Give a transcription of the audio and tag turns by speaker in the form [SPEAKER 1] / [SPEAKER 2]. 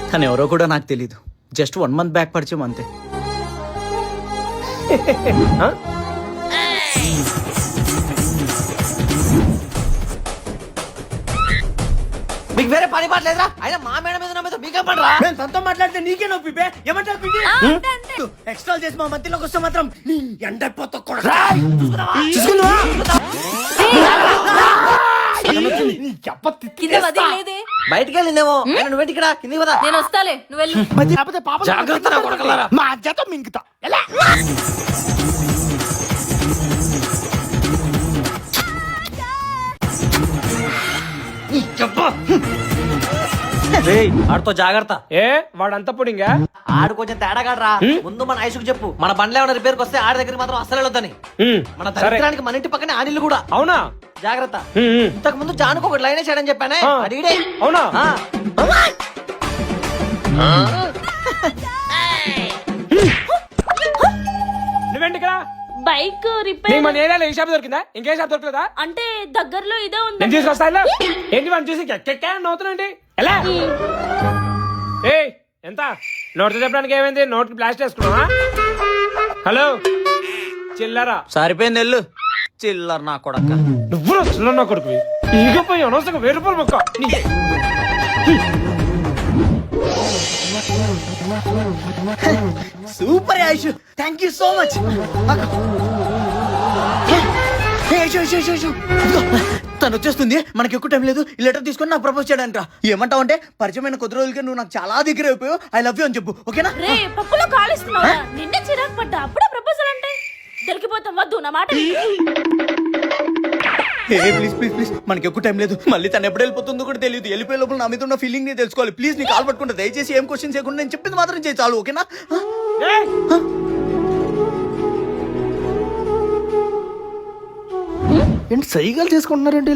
[SPEAKER 1] తను ఎవరో కూడా నాకు తెలీదు. జస్ట్ 1 month బ్యాక్ పరిచయం అంతే.
[SPEAKER 2] మీకు వేరే పని పడలేదురా? అయినా మా మేడం మీద నమ్మేదో మీకే పడరా?
[SPEAKER 3] నేను తనతో మాట్లాడితే నీకే నొప్పి బే. ఏమంటారు పిన్ని? ఎక్స్ట్రా చేసి మా మధ్యలోకి వస్తే మాత్రం నీ ఎండైపోతా కూడా.
[SPEAKER 2] బయటికి వెళ్ళిందేమో. నువ్వు ఇక్కడ కింది కదా.
[SPEAKER 4] నేను వస్తాలే, నువ్వు వెళ్ళు.
[SPEAKER 2] జాగ్రత్త నా కొడకలారా.
[SPEAKER 3] మా అజ్జతో మింగుతా. ఎలా?
[SPEAKER 2] ఆడితో జాగ్రత్త.
[SPEAKER 3] ఏ వాడంతా పుడింగా?
[SPEAKER 2] ఆడు కొంచెం తేడాగాడ్రా. ముందు మన ఐసుకు చెప్పు, మన బండ్లు ఏమైనా రిపేర్కి వస్తే ఆడి దగ్గరికి మాత్రం అస్సలు వెళ్ళొద్దని. మన దరిద్రానికి మన ఇంటి పక్కనే ఆనిల్లు కూడా.
[SPEAKER 3] అవునా?
[SPEAKER 2] జాగ్రత్త. ఇంతకు ముందు జానుకు ఒక లైన్ వేసాడని చెప్పానే, అడిగిడే.
[SPEAKER 3] అవునా? నువ్వేంటి ఇక్కడ?
[SPEAKER 4] బైక్ రిపేర్
[SPEAKER 3] మన ఏరియాలో ఏ షాప్ దొరికిందా? ఇంకే షాప్ దొరకలేదా?
[SPEAKER 4] అంటే దగ్గరలో ఇదే ఉంది.
[SPEAKER 3] నేను తీసుకొస్తా. ఏంటి వాడిని చూసి నవ్వుతున్నాండి? ఎలా? ఏ ఎంత నోట్తో చెప్పడానికి ఏమైంది? నోట్ ప్లాస్టర్ వేసుకున్నావా? హలో చిల్లరా?
[SPEAKER 1] సరిపోయింది వెళ్ళు. చిల్లర నా కొడక.
[SPEAKER 3] నువ్వు చిల్లర నా కొడుకు. ఈగపోయి అనవసరంగా 1000 రూపాయలు మొక్క.
[SPEAKER 1] Super Ayush, thank you so much. తను వచ్చేస్తుంది, మనకి ఎక్కువ టైం లేదు. ఈ లెటర్ తీసుకొని నాకు ప్రపోజ్ చేయడంట. ఏమంటావు అంటే, పరిచయమైన కొద్ది రోజులకి నువ్వు నాకు చాలా దగ్గర అయిపోయావు, ఐ లవ్ యూ అని చెప్పు. ఓకేనా?
[SPEAKER 4] రే పప్పులో కాలిస్తున్నావా? నిన్నే చిరాకు పడ్డా, అప్పుడే ప్రపోజల్ అంటే దొరికిపోతాం. వద్దు నా మాట.
[SPEAKER 1] ప్లీజ్ ప్లీజ్ ప్లీజ్, మనకి ఎక్కువ టైం లేదు. మళ్ళీ తను ఎప్పుడు వెళ్ళిపోతుందో కూడా తెలియదు. వెళ్ళిపోయే లోపల నా మీద ఉన్న ఫీలింగ్ ని తెలుసుకోవాలి. ప్లీజ్ నీ కాల్ పట్టుకుంటా. దయచేసి ఏం క్వశ్చన్ చేయకుండా నేను చెప్పింది మాత్రం చేయి చాలు. ఓకేనా? ఏంటి సైగాలు చేసుకుంటున్నారంటే?